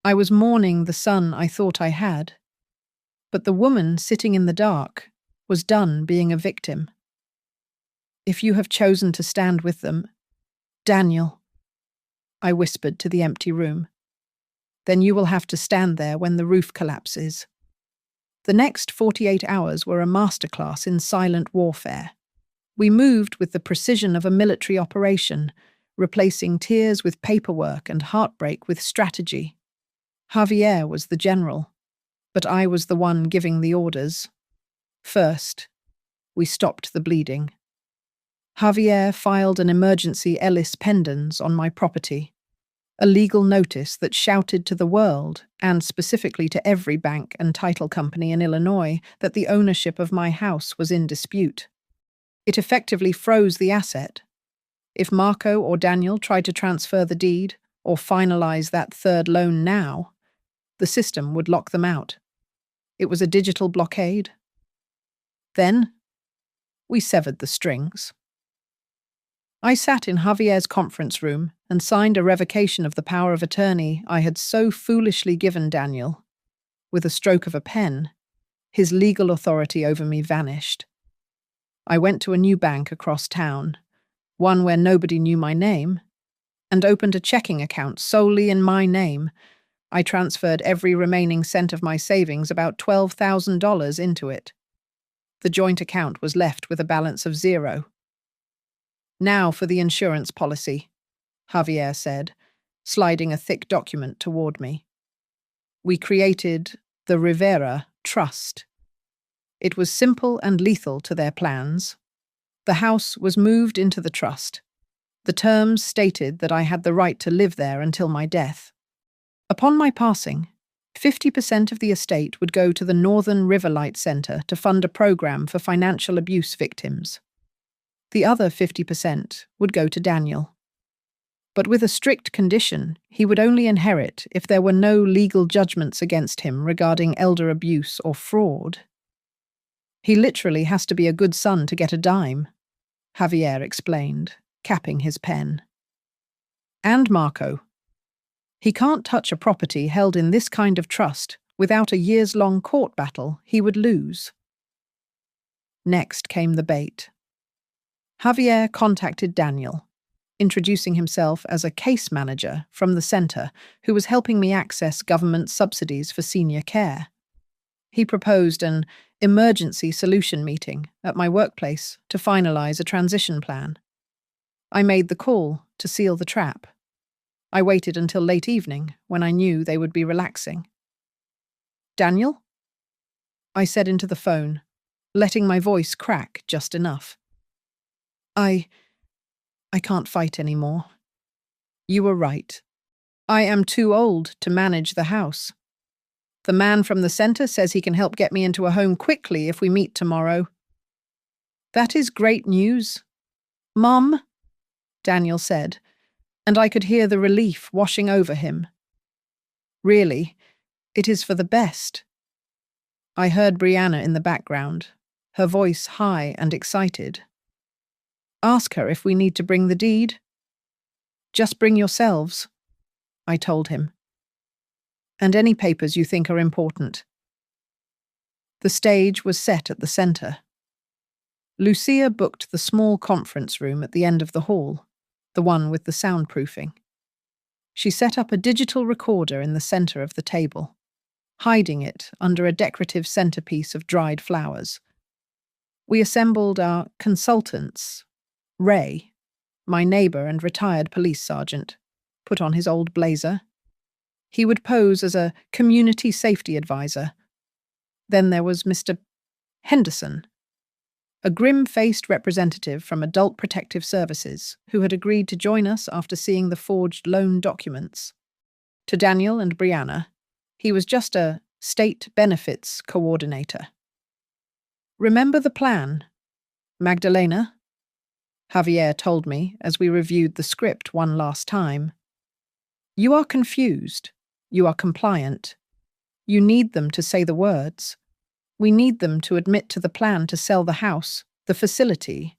I was mourning the son I thought I had, but the woman sitting in the dark was done being a victim. If you have chosen to stand with them, Daniel, I whispered to the empty room, then you will have to stand there when the roof collapses. The next 48 hours were a masterclass in silent warfare. We moved with the precision of a military operation, replacing tears with paperwork and heartbreak with strategy. Javier was the general, but I was the one giving the orders. First, we stopped the bleeding. Javier filed an emergency Ellis pendens on my property, a legal notice that shouted to the world, and specifically to every bank and title company in Illinois, that the ownership of my house was in dispute. It effectively froze the asset. If Marco or Daniel tried to transfer the deed or finalize that third loan now, the system would lock them out. It was a digital blockade. Then, we severed the strings. I sat in Javier's conference room and signed a revocation of the power of attorney I had so foolishly given Daniel. With a stroke of a pen, his legal authority over me vanished. I went to a new bank across town, one where nobody knew my name, and opened a checking account solely in my name. I transferred every remaining cent of my savings, about $12,000, into it. The joint account was left with a balance of 0. "Now for the insurance policy," Javier said, sliding a thick document toward me. We created the Rivera Trust. It was simple and lethal to their plans. The house was moved into the trust. The terms stated that I had the right to live there until my death. Upon my passing, 50% of the estate would go to the Northern Riverlight Center to fund a program for financial abuse victims. The other 50% would go to Daniel. But with a strict condition, he would only inherit if there were no legal judgments against him regarding elder abuse or fraud. "He literally has to be a good son to get a dime," Javier explained, capping his pen. "And Marco. He can't touch a property held in this kind of trust without a years-long court battle he would lose." Next came the bait. Javier contacted Daniel, introducing himself as a case manager from the center who was helping me access government subsidies for senior care. He proposed an emergency solution meeting at my workplace to finalize a transition plan. I made the call to seal the trap. I waited until late evening when I knew they would be relaxing. "Daniel?" I said into the phone, letting my voice crack just enough. I can't fight anymore. You were right. I am too old to manage the house. The man from the center says he can help get me into a home quickly if we meet tomorrow." "That is great news, Mom," Daniel said, and I could hear the relief washing over him. "Really, it is for the best." I heard Brianna in the background, her voice high and excited. "Ask her if we need to bring the deed." "Just bring yourselves," I told him. "And any papers you think are important." The stage was set at the center. Lucia booked the small conference room at the end of the hall, the one with the soundproofing. She set up a digital recorder in the center of the table, hiding it under a decorative centerpiece of dried flowers. We assembled our consultants. Ray, my neighbor and retired police sergeant, put on his old blazer. He would pose as a community safety advisor. Then there was Mr. Henderson, a grim-faced representative from Adult Protective Services who had agreed to join us after seeing the forged loan documents. To Daniel and Brianna, he was just a state benefits coordinator. "Remember the plan, Magdalena?" Javier told me as we reviewed the script one last time. "You are confused. You are compliant. You need them to say the words. We need them to admit to the plan to sell the house, the facility,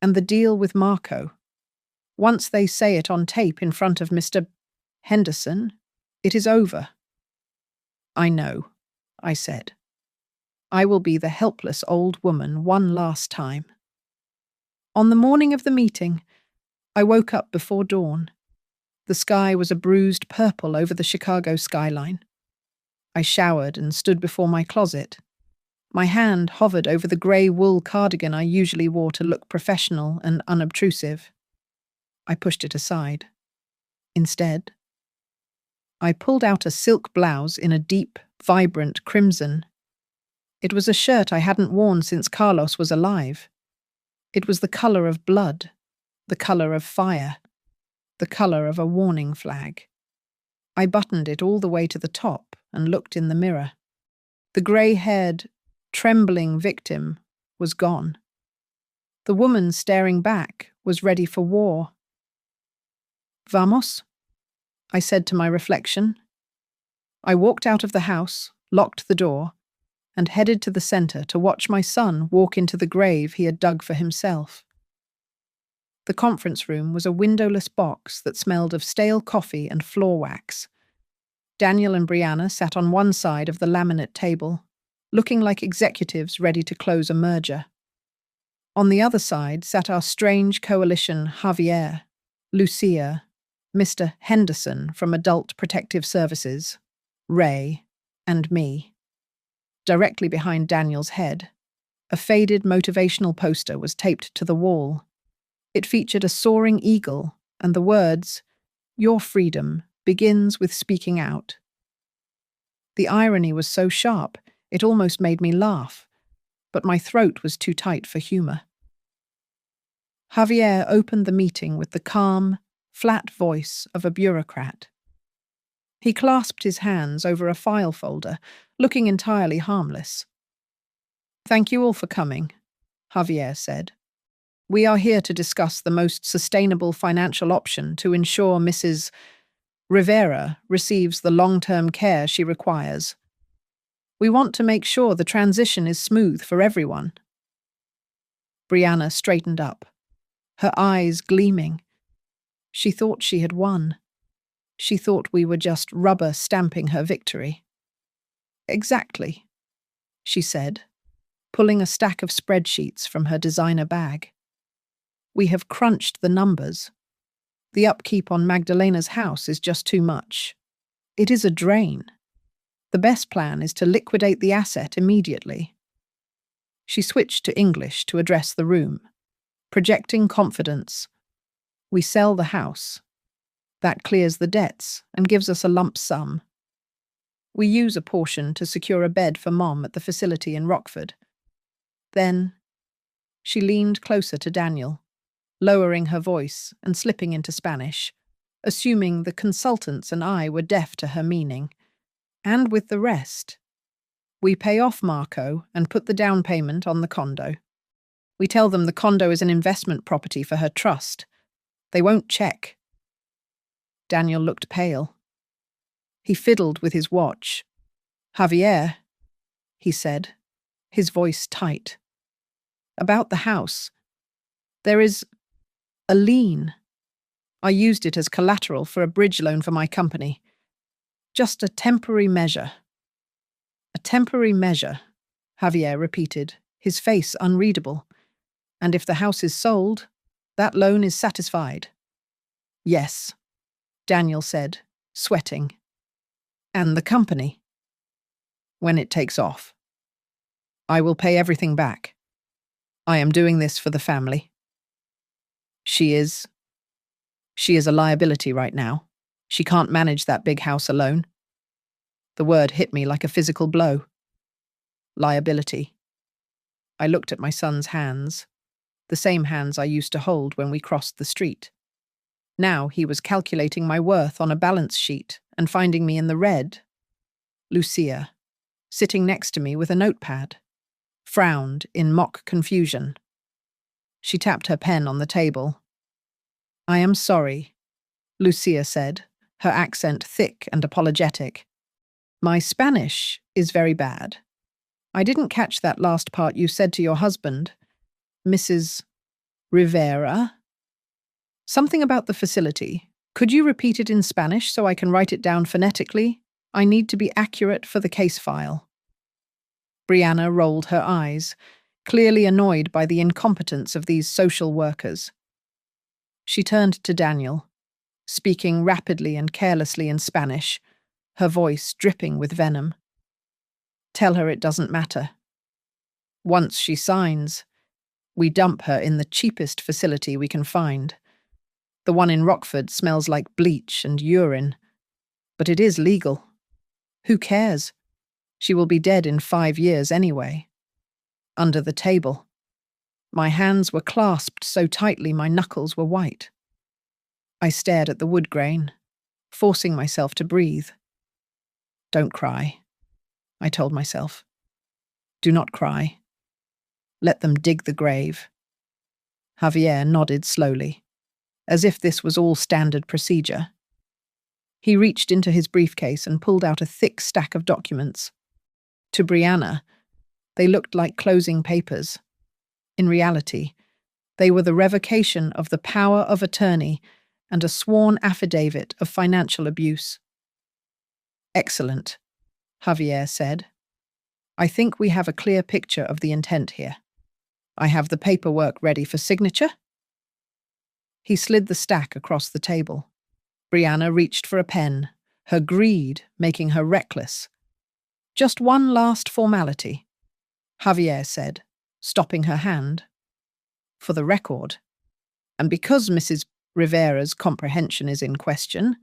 and the deal with Marco. Once they say it on tape in front of Mr. Henderson, it is over." "I know," I said. "I will be the helpless old woman one last time." On the morning of the meeting, I woke up before dawn. The sky was a bruised purple over the Chicago skyline. I showered and stood before my closet. My hand hovered over the grey wool cardigan I usually wore to look professional and unobtrusive. I pushed it aside. Instead, I pulled out a silk blouse in a deep, vibrant crimson. It was a shirt I hadn't worn since Carlos was alive. It was the colour of blood, the colour of fire, the colour of a warning flag. I buttoned it all the way to the top and looked in the mirror. The grey-haired, trembling victim was gone. The woman staring back was ready for war. "Vamos," I said to my reflection. I walked out of the house, locked the door, and headed to the center to watch my son walk into the grave he had dug for himself. The conference room was a windowless box that smelled of stale coffee and floor wax. Daniel and Brianna sat on one side of the laminate table, looking like executives ready to close a merger. On the other side sat our strange coalition Javier, Lucia, Mr. Henderson from Adult Protective Services, Ray, and me. Directly behind Daniel's head, a faded motivational poster was taped to the wall. It featured a soaring eagle and the words, "Your freedom begins with speaking out." The irony was so sharp, it almost made me laugh, but my throat was too tight for humor. Javier opened the meeting with the calm, flat voice of a bureaucrat. He clasped his hands over a file folder, looking entirely harmless. "Thank you all for coming," Javier said. "We are here to discuss the most sustainable financial option to ensure Mrs. Rivera receives the long-term care she requires. We want to make sure the transition is smooth for everyone." Brianna straightened up, her eyes gleaming. She thought she had won. She thought we were just rubber stamping her victory. "Exactly," she said, pulling a stack of spreadsheets from her designer bag. "We have crunched the numbers. The upkeep on Magdalena's house is just too much. It is a drain. The best plan is to liquidate the asset immediately." She switched to English to address the room, projecting confidence. "We sell the house. That clears the debts and gives us a lump sum. We use a portion to secure a bed for Mom at the facility in Rockford. Then," she leaned closer to Daniel, lowering her voice and slipping into Spanish, assuming the consultants and I were deaf to her meaning. "And with the rest, we pay off Marco and put the down payment on the condo. We tell them the condo is an investment property for her trust. They won't check." Daniel looked pale. He fiddled with his watch. "Javier," he said, his voice tight. "About the house. There is a lien. I used it as collateral for a bridge loan for my company. Just a temporary measure." "A temporary measure," Javier repeated, his face unreadable. "And if the house is sold, that loan is satisfied." "Yes," Daniel said, sweating. "And the company?" "When it takes off. I will pay everything back. I am doing this for the family. She is a liability right now. She can't manage that big house alone." The word hit me like a physical blow. Liability. I looked at my son's hands, the same hands I used to hold when we crossed the street. Now he was calculating my worth on a balance sheet and finding me in the red. Lucia, sitting next to me with a notepad, frowned in mock confusion. She tapped her pen on the table. "I am sorry," Lucia said, her accent thick and apologetic. "My Spanish is very bad. I didn't catch that last part you said to your husband, Mrs. Rivera. Something about the facility. Could you repeat it in Spanish so I can write it down phonetically? I need to be accurate for the case file." Brianna rolled her eyes, clearly annoyed by the incompetence of these social workers. She turned to Daniel, speaking rapidly and carelessly in Spanish, her voice dripping with venom. "Tell her it doesn't matter. Once she signs, we dump her in the cheapest facility we can find. The one in Rockford smells like bleach and urine, but it is legal. Who cares? She will be dead in 5 years anyway." Under the table. My hands were clasped so tightly my knuckles were white. I stared at the wood grain, forcing myself to breathe. "Don't cry," I told myself. "Do not cry. Let them dig the grave." Javier nodded slowly, as if this was all standard procedure. He reached into his briefcase and pulled out a thick stack of documents. To Brianna, they looked like closing papers. In reality, they were the revocation of the power of attorney and a sworn affidavit of financial abuse. "Excellent," Javier said. "I think we have a clear picture of the intent here. I have the paperwork ready for signature. He slid the stack across the table. Brianna reached for a pen, her greed making her reckless. Just one last formality, Javier said, stopping her hand. For the record, and because Mrs. Rivera's comprehension is in question,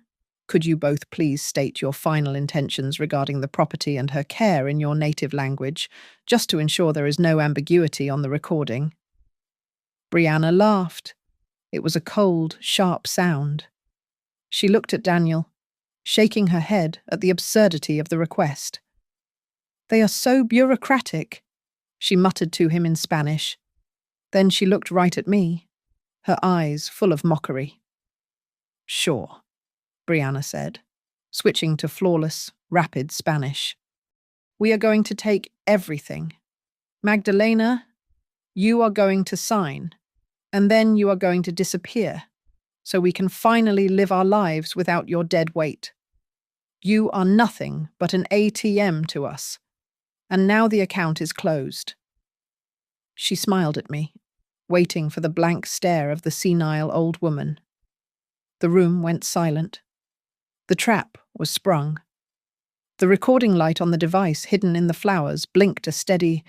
could you both please state your final intentions regarding the property and her care in your native language, just to ensure there is no ambiguity on the recording? Brianna laughed. It was a cold, sharp sound. She looked at Daniel, shaking her head at the absurdity of the request. They are so bureaucratic, she muttered to him in Spanish. Then she looked right at me, her eyes full of mockery. Sure, Brianna said, switching to flawless, rapid Spanish. We are going to take everything. Magdalena, you are going to sign, and then you are going to disappear, so we can finally live our lives without your dead weight. You are nothing but an ATM to us, and now the account is closed. She smiled at me, waiting for the blank stare of the senile old woman. The room went silent. The trap was sprung. The recording light on the device hidden in the flowers blinked a steady,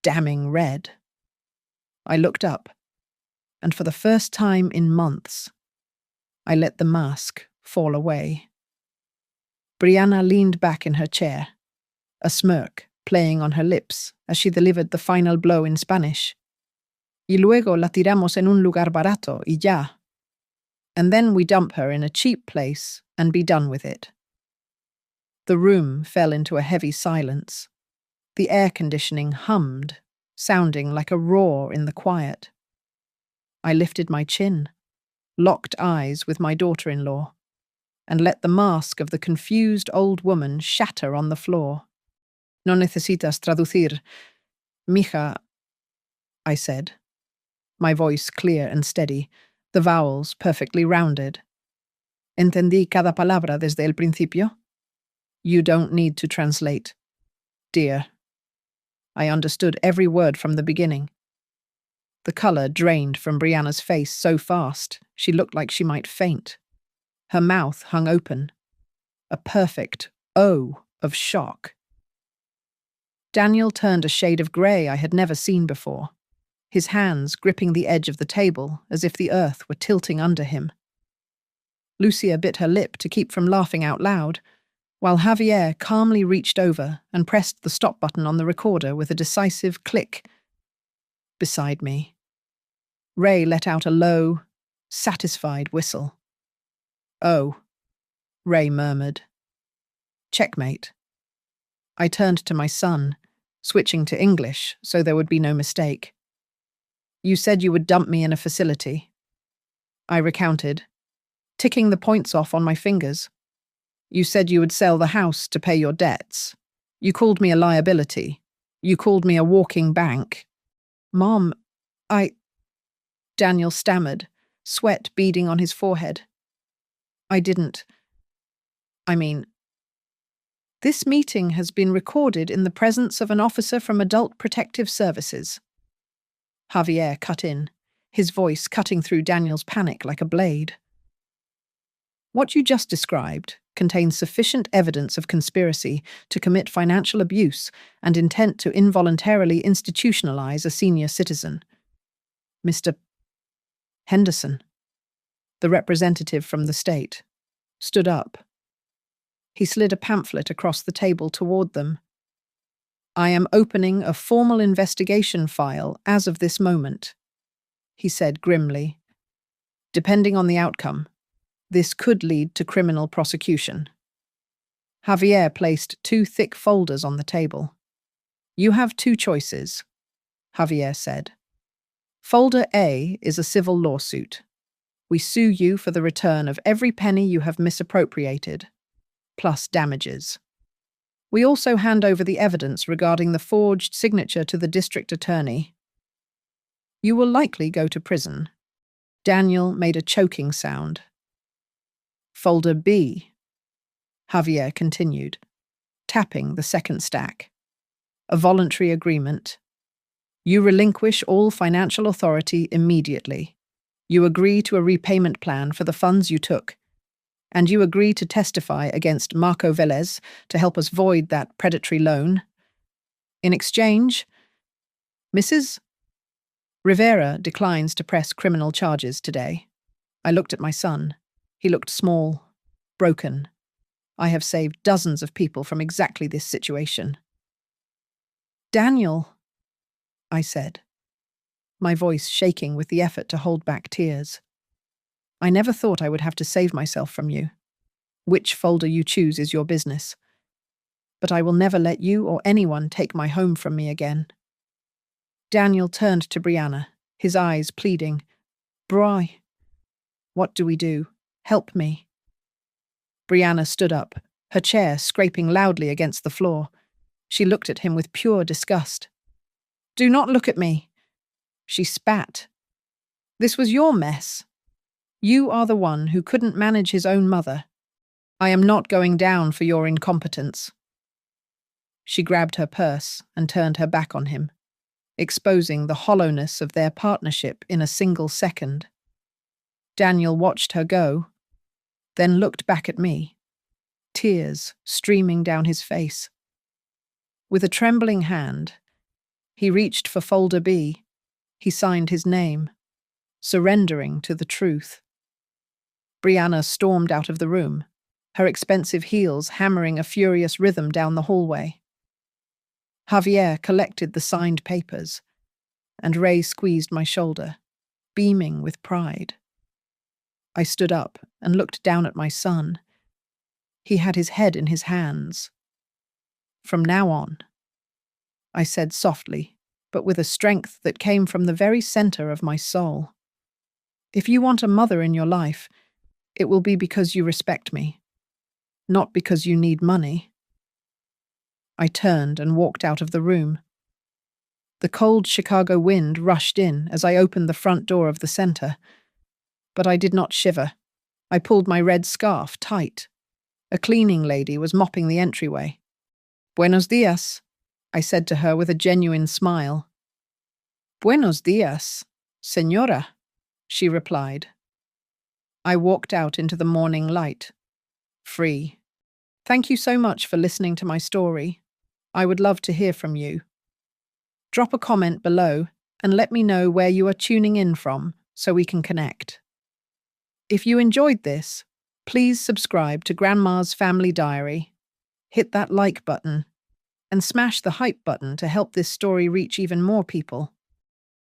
damning red. I looked up, and for the first time in months, I let the mask fall away. Brianna leaned back in her chair, a smirk playing on her lips as she delivered the final blow in Spanish. Y luego la tiramos en un lugar barato y ya. And then we dump her in a cheap place and be done with it. The room fell into a heavy silence. The air conditioning hummed, sounding like a roar in the quiet. I lifted my chin, locked eyes with my daughter-in-law, and let the mask of the confused old woman shatter on the floor. No necesitas traducir, mija, I said, my voice clear and steady, the vowels perfectly rounded. Entendí cada palabra desde el principio. You don't need to translate, dear. I understood every word from the beginning. The colour drained from Brianna's face so fast, she looked like she might faint. Her mouth hung open, a perfect O of shock. Daniel turned a shade of grey I had never seen before, his hands gripping the edge of the table as if the earth were tilting under him. Lucia bit her lip to keep from laughing out loud, while Javier calmly reached over and pressed the stop button on the recorder with a decisive click. Beside me, Ray let out a low, satisfied whistle. Oh, Ray murmured. Checkmate. I turned to my son, switching to English so there would be no mistake. You said you would dump me in a facility. I recounted, ticking the points off on my fingers. You said you would sell the house to pay your debts. You called me a liability. You called me a walking bank. Mom, Daniel stammered, sweat beading on his forehead. I didn't. This meeting has been recorded in the presence of an officer from Adult Protective Services. Javier cut in, his voice cutting through Daniel's panic like a blade. What you just described contains sufficient evidence of conspiracy to commit financial abuse and intent to involuntarily institutionalize a senior citizen. Mr. Henderson, the representative from the state, stood up. He slid a pamphlet across the table toward them. I am opening a formal investigation file as of this moment, he said grimly. Depending on the outcome, this could lead to criminal prosecution. Javier placed 2 thick folders on the table. You have 2 choices, Javier said. Folder A is a civil lawsuit. We sue you for the return of every penny you have misappropriated, plus damages. We also hand over the evidence regarding the forged signature to the district attorney. You will likely go to prison. Daniel made a choking sound. Folder B, Javier continued, tapping the second stack. A voluntary agreement. You relinquish all financial authority immediately. You agree to a repayment plan for the funds you took, and you agree to testify against Marco Velez to help us void that predatory loan. In exchange, Mrs. Rivera declines to press criminal charges today. I looked at my son. He looked small, broken. I have saved dozens of people from exactly this situation. Daniel, I said, my voice shaking with the effort to hold back tears. I never thought I would have to save myself from you. Which folder you choose is your business. But I will never let you or anyone take my home from me again. Daniel turned to Brianna, his eyes pleading. Bri, what do we do? Help me. Brianna stood up, her chair scraping loudly against the floor. She looked at him with pure disgust. Do not look at me. She spat. This was your mess. You are the one who couldn't manage his own mother. I am not going down for your incompetence. She grabbed her purse and turned her back on him, exposing the hollowness of their partnership in a single second. Daniel watched her go, then looked back at me, tears streaming down his face. With a trembling hand, he reached for folder B. He signed his name, surrendering to the truth. Brianna stormed out of the room, her expensive heels hammering a furious rhythm down the hallway. Javier collected the signed papers, and Ray squeezed my shoulder, beaming with pride. I stood up and looked down at my son. He had his head in his hands. From now on, I said softly, but with a strength that came from the very center of my soul. If you want a mother in your life, it will be because you respect me, not because you need money. I turned and walked out of the room. The cold Chicago wind rushed in as I opened the front door of the center. But I did not shiver. I pulled my red scarf tight. A cleaning lady was mopping the entryway. Buenos dias, I said to her with a genuine smile. Buenos dias, señora, she replied. I walked out into the morning light, free. Thank you so much for listening to my story. I would love to hear from you. Drop a comment below and let me know where you are tuning in from so we can connect. If you enjoyed this, please subscribe to Grandma's Family Diary, hit that like button, and smash the hype button to help this story reach even more people.